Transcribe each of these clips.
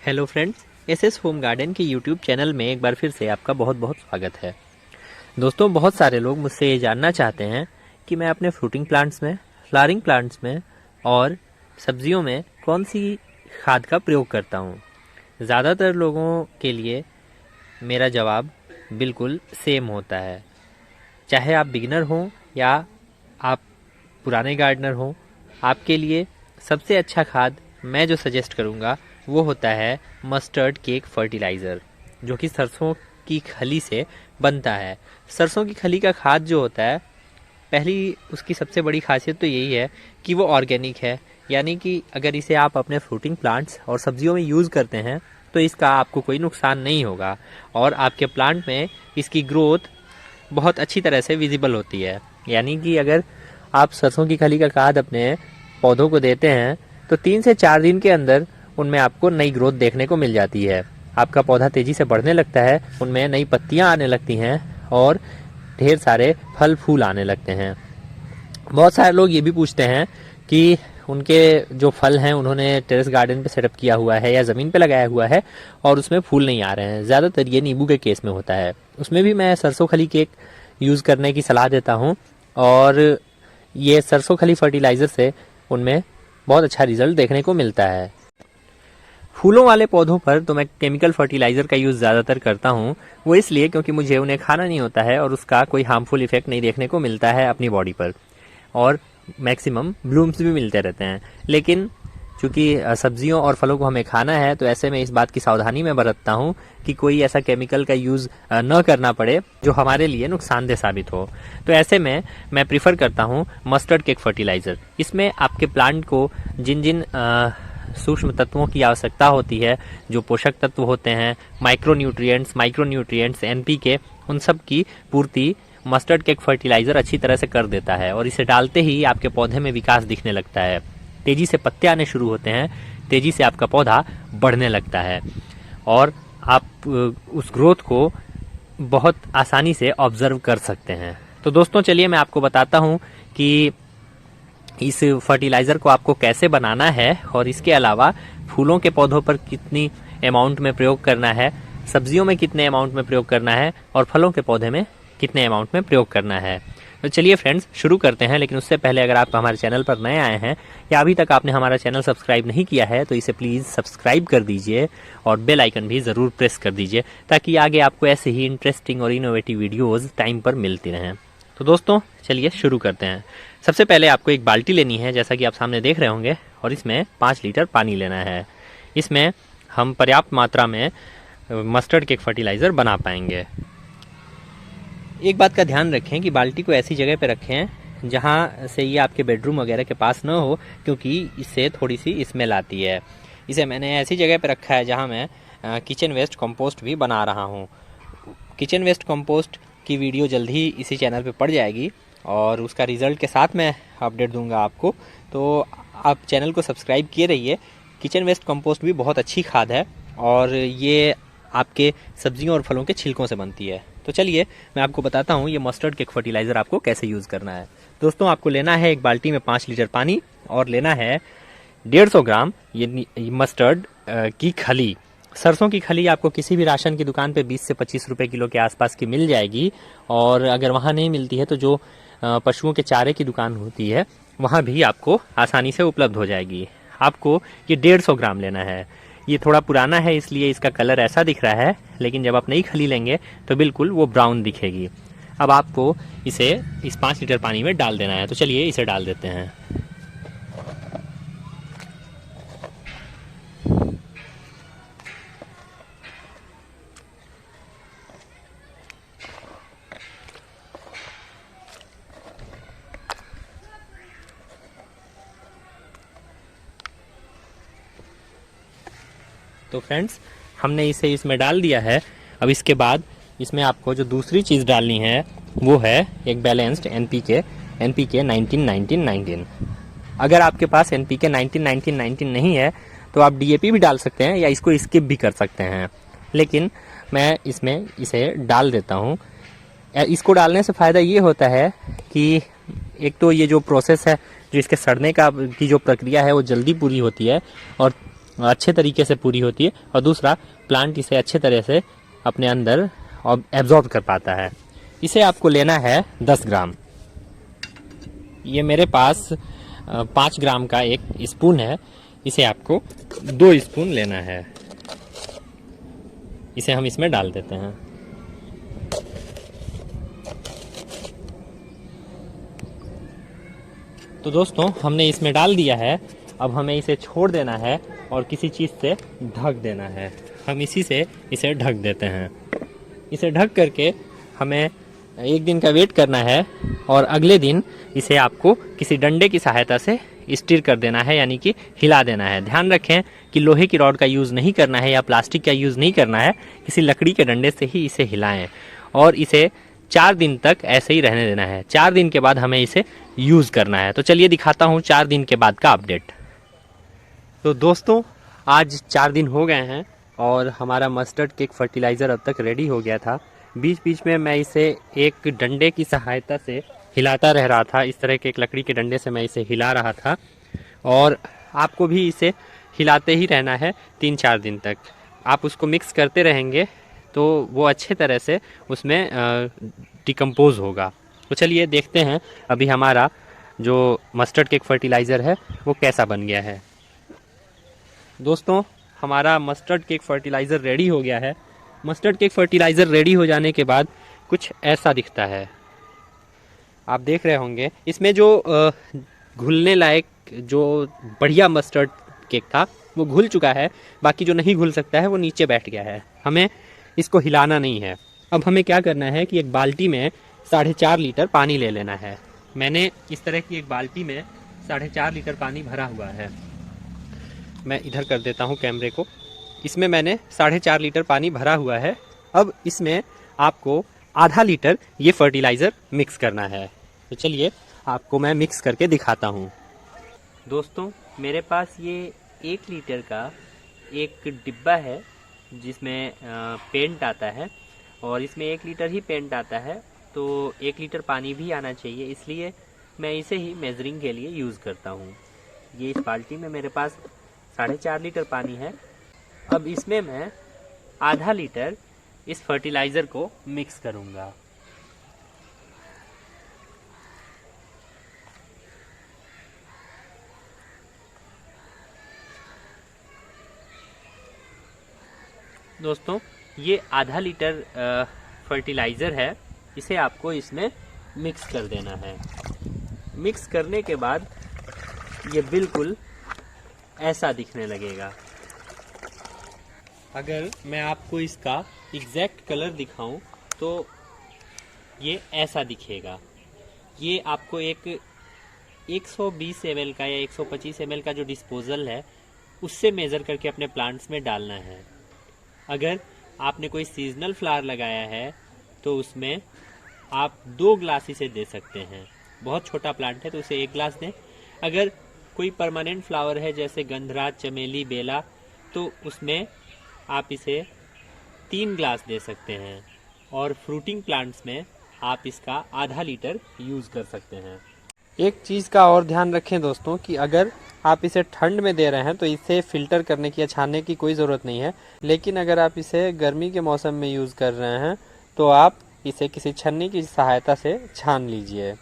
Hello friends, SS home garden के YouTube channel में एक बार फिर से आपका बहुत बहुत स्वागत है। दोस्तों, बहुत सारे लोग मुझसे ये जानना चाहते हैं कि मैं अपने फ्रूटिंग प्लांट्स में, फ्लावरिंग प्लांट्स में और सब्जियों में कौन सी खाद का प्रयोग करता हूँ। ज़्यादातर लोगों के लिए मेरा जवाब बिल्कुल सेम होता है। चाहे आप बिगिनर हों या आप पुराने गार्डनर हों, आपके लिए सबसे अच्छा खाद मैं जो सजेस्ट करूँगा वो होता है मस्टर्ड केक फर्टिलाइज़र, जो कि सरसों की खली से बनता है। सरसों की खली का खाद जो होता है, पहली उसकी सबसे बड़ी खासियत तो यही है कि वो ऑर्गेनिक है, यानी कि अगर इसे आप अपने फ्रूटिंग प्लांट्स और सब्जियों में यूज़ करते हैं तो इसका आपको कोई नुकसान नहीं होगा और आपके प्लांट में इसकी ग्रोथ बहुत अच्छी तरह से विजिबल होती है। यानी कि अगर आप सरसों की खली का खाद अपने पौधों को देते हैं तो 3 से 4 दिन के अंदर उनमें आपको नई ग्रोथ देखने को मिल जाती है। आपका पौधा तेज़ी से बढ़ने लगता है, उनमें नई पत्तियां आने लगती हैं और ढेर सारे फल फूल आने लगते हैं। बहुत सारे लोग ये भी पूछते हैं कि उनके जो फल हैं उन्होंने टेरेस गार्डन पे सेटअप किया हुआ है या ज़मीन पे लगाया हुआ है और उसमें फूल नहीं आ रहे हैं। ज़्यादातर ये नींबू के केस में होता है। उसमें भी मैं सरसों खली केक यूज़ करने की सलाह देता हूँ और ये सरसों खली फर्टिलाइज़र से उनमें बहुत अच्छा रिजल्ट देखने को मिलता है। फूलों वाले पौधों पर तो मैं केमिकल फर्टिलाइज़र का यूज़ ज़्यादातर करता हूँ। वो इसलिए क्योंकि मुझे उन्हें खाना नहीं होता है और उसका कोई हार्मफुल इफेक्ट नहीं देखने को मिलता है अपनी बॉडी पर, और मैक्सिमम ब्लूम्स भी मिलते रहते हैं। लेकिन चूँकि सब्जियों और फलों को हमें खाना है तो ऐसे में इस बात की सावधानी मैं बरतता हूँ कि कोई ऐसा केमिकल का यूज़ न करना पड़े जो हमारे लिए नुकसानदेह साबित हो। तो ऐसे में मैं प्रीफर करता हूँ मस्टर्ड केक फर्टिलाइज़र। इसमें आपके प्लांट को जिन जिन सूक्ष्म तत्वों की आवश्यकता होती है, जो पोषक तत्व होते हैं, माइक्रोन्यूट्रिएंट्स, एनपीके, उन सब की पूर्ति मस्टर्ड केक फर्टिलाइज़र अच्छी तरह से कर देता है और इसे डालते ही आपके पौधे में विकास दिखने लगता है। तेज़ी से पत्ते आने शुरू होते हैं, तेज़ी से आपका पौधा बढ़ने लगता है और आप उस ग्रोथ को बहुत आसानी से ऑब्जर्व कर सकते हैं। तो दोस्तों, चलिए मैं आपको बताता हूँ कि इस फर्टिलाइज़र को आपको कैसे बनाना है और इसके अलावा फूलों के पौधों पर कितनी अमाउंट में प्रयोग करना है, सब्जियों में कितने अमाउंट में प्रयोग करना है और फलों के पौधे में कितने अमाउंट में प्रयोग करना है। तो चलिए फ्रेंड्स, शुरू करते हैं। लेकिन उससे पहले अगर आप हमारे चैनल पर नए आए हैं या अभी तक आपने हमारा चैनल सब्सक्राइब नहीं किया है तो इसे प्लीज़ सब्सक्राइब कर दीजिए और बेल आइकन भी ज़रूर प्रेस कर दीजिए ताकि आगे आपको ऐसे ही इंटरेस्टिंग और इनोवेटिव वीडियोज़ टाइम पर मिलती रहें। तो दोस्तों, चलिए शुरू करते हैं। सबसे पहले आपको एक बाल्टी लेनी है, जैसा कि आप सामने देख रहे होंगे, और इसमें 5 लीटर पानी लेना है। इसमें हम पर्याप्त मात्रा में मस्टर्ड केक फर्टिलाइज़र बना पाएंगे। एक बात का ध्यान रखें कि बाल्टी को ऐसी जगह पे रखें जहाँ से ये आपके बेडरूम वगैरह के पास न हो, क्योंकि इससे थोड़ी सी स्मेल आती है। इसे मैंने ऐसी जगह पे रखा है जहाँ मैं किचन वेस्ट कंपोस्ट भी बना रहा हूँ। किचन वेस्ट कंपोस्ट की वीडियो जल्द ही इसी चैनल पे पड़ जाएगी और उसका रिज़ल्ट के साथ मैं अपडेट दूंगा आपको। तो आप चैनल को सब्सक्राइब किए रहिए। किचन वेस्ट कंपोस्ट भी बहुत अच्छी खाद है और ये आपके सब्जियों और फलों के छिलकों से बनती है। तो चलिए मैं आपको बताता हूँ ये मस्टर्ड केक फर्टिलाइज़र आपको कैसे यूज़ करना है। दोस्तों, आपको लेना है एक बाल्टी में 5 लीटर पानी और लेना है 150 ग्राम ये मस्टर्ड की खली। सरसों की खली आपको किसी भी राशन की दुकान पे 20 से 25 रुपए किलो के आसपास की मिल जाएगी और अगर वहाँ नहीं मिलती है तो जो पशुओं के चारे की दुकान होती है वहाँ भी आपको आसानी से उपलब्ध हो जाएगी। आपको ये 150 ग्राम लेना है। ये थोड़ा पुराना है इसलिए इसका कलर ऐसा दिख रहा है, लेकिन जब आप नई खली लेंगे तो बिल्कुल वो ब्राउन दिखेगी। अब आपको इसे इस 5 लीटर पानी में डाल देना है। तो चलिए इसे डाल देते हैं। तो फ्रेंड्स, हमने इसे इसमें डाल दिया है। अब इसके बाद इसमें आपको जो दूसरी चीज़ डालनी है वो है एक बैलेंस्ड एनपीके 19-19-19। अगर आपके पास एनपीके 19-19-19 नहीं है तो आप डीएपी भी डाल सकते हैं या इसको स्किप भी कर सकते हैं, लेकिन मैं इसमें इसे डाल देता हूँ। इसको डालने से फ़ायदा ये होता है कि एक तो ये जो प्रोसेस है, जो इसके सड़ने का की जो प्रक्रिया है वो जल्दी पूरी होती है और अच्छे तरीके से पूरी होती है, और दूसरा प्लांट इसे अच्छे तरह से अपने अंदर एब्जॉर्ब कर पाता है। इसे आपको लेना है 10 ग्राम। ये मेरे पास 5 ग्राम का एक स्पून है, इसे आपको 2 स्पून लेना है। इसे हम इसमें डाल देते हैं। तो दोस्तों हमने इसमें डाल दिया है। अब हमें इसे छोड़ देना है और किसी चीज़ से ढक देना है। हम इसी से इसे ढक देते हैं। इसे ढक करके हमें 1 दिन का वेट करना है, और अगले दिन इसे आपको किसी डंडे की सहायता से स्टीर कर देना है, यानी कि हिला देना है। ध्यान रखें कि लोहे की रॉड का यूज़ नहीं करना है या प्लास्टिक का यूज़ नहीं करना है, किसी लकड़ी के डंडे से ही इसे हिलाएं, और इसे 4 दिन तक ऐसे ही रहने देना है। 4 दिन के बाद हमें इसे यूज़ करना है। तो चलिए दिखाता हूँ 4 दिन के बाद का अपडेट। तो दोस्तों आज 4 दिन हो गए हैं और हमारा मस्टर्ड केक फर्टिलाइज़र अब तक रेडी हो गया था। बीच बीच में मैं इसे एक डंडे की सहायता से हिलाता रह रहा था। इस तरह के एक लकड़ी के डंडे से मैं इसे हिला रहा था, और आपको भी इसे हिलाते ही रहना है 3-4 दिन तक। आप उसको मिक्स करते रहेंगे तो वो अच्छे तरह से उसमें डिकम्पोज होगा। तो चलिए देखते हैं अभी हमारा जो मस्टर्ड केक फर्टिलाइज़र है वो कैसा बन गया है। दोस्तों हमारा मस्टर्ड केक फर्टिलाइज़र रेडी हो गया है। मस्टर्ड केक फर्टिलाइज़र रेडी हो जाने के बाद कुछ ऐसा दिखता है, आप देख रहे होंगे। इसमें जो घुलने लायक जो बढ़िया मस्टर्ड केक था वो घुल चुका है, बाकी जो नहीं घुल सकता है वो नीचे बैठ गया है। हमें इसको हिलाना नहीं है। अब हमें क्या करना है कि एक बाल्टी में 4.5 लीटर पानी ले लेना है। मैंने इस तरह की एक बाल्टी में 4.5 लीटर पानी भरा हुआ है। मैं इधर कर देता हूँ कैमरे को। इसमें मैंने 4.5 लीटर पानी भरा हुआ है। अब इसमें आपको आधा लीटर ये फर्टिलाइज़र मिक्स करना है। तो चलिए आपको मैं मिक्स करके दिखाता हूँ। दोस्तों मेरे पास ये 1 लीटर का एक डिब्बा है जिसमें पेंट आता है, और इसमें 1 लीटर ही पेंट आता है, तो 1 लीटर पानी भी आना चाहिए, इसलिए मैं इसे ही मेजरिंग के लिए यूज़ करता हूँ। ये इस बाल्टी में मेरे पास 4.5 लीटर पानी है। अब इसमें मैं आधा लीटर इस फर्टिलाइज़र को मिक्स करूँगा। दोस्तों ये आधा लीटर फर्टिलाइज़र है, इसे आपको इसमें मिक्स कर देना है। मिक्स करने के बाद ये बिल्कुल ऐसा दिखने लगेगा। अगर मैं आपको इसका एग्जैक्ट कलर दिखाऊं तो ये ऐसा दिखेगा। ये आपको एक 120 ml का या 125 ml का जो डिस्पोजल है उससे मेज़र करके अपने प्लांट्स में डालना है। अगर आपने कोई सीजनल फ्लावर लगाया है तो उसमें आप 2 ग्लास इसे दे सकते हैं। बहुत छोटा प्लांट है तो उसे 1 ग्लास दें। अगर कोई परमानेंट फ्लावर है जैसे गंधराज, चमेली, बेला, तो उसमें आप इसे 3 ग्लास दे सकते हैं। और फ्रूटिंग प्लांट्स में आप इसका आधा लीटर यूज़ कर सकते हैं। एक चीज़ का और ध्यान रखें दोस्तों कि अगर आप इसे ठंड में दे रहे हैं तो इसे फ़िल्टर करने की या छानने की कोई ज़रूरत नहीं है। लेकिन अगर आप इसे गर्मी के मौसम में यूज़ कर रहे हैं तो आप इसे किसी छन्नी की सहायता से छान लीजिए।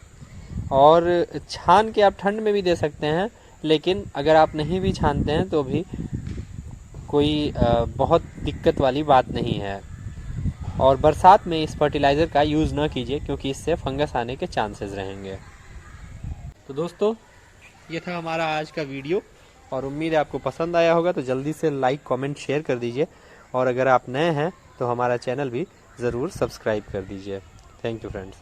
और छान के आप ठंड में भी दे सकते हैं, लेकिन अगर आप नहीं भी छानते हैं तो भी कोई बहुत दिक्कत वाली बात नहीं है। और बरसात में इस फर्टिलाइज़र का यूज़ न कीजिए क्योंकि इससे फंगस आने के चांसेस रहेंगे। तो दोस्तों ये था हमारा आज का वीडियो, और उम्मीद है आपको पसंद आया होगा। तो जल्दी से लाइक, कमेंट, शेयर कर दीजिए, और अगर आप नए हैं तो हमारा चैनल भी ज़रूर सब्सक्राइब कर दीजिए। Thank you friends.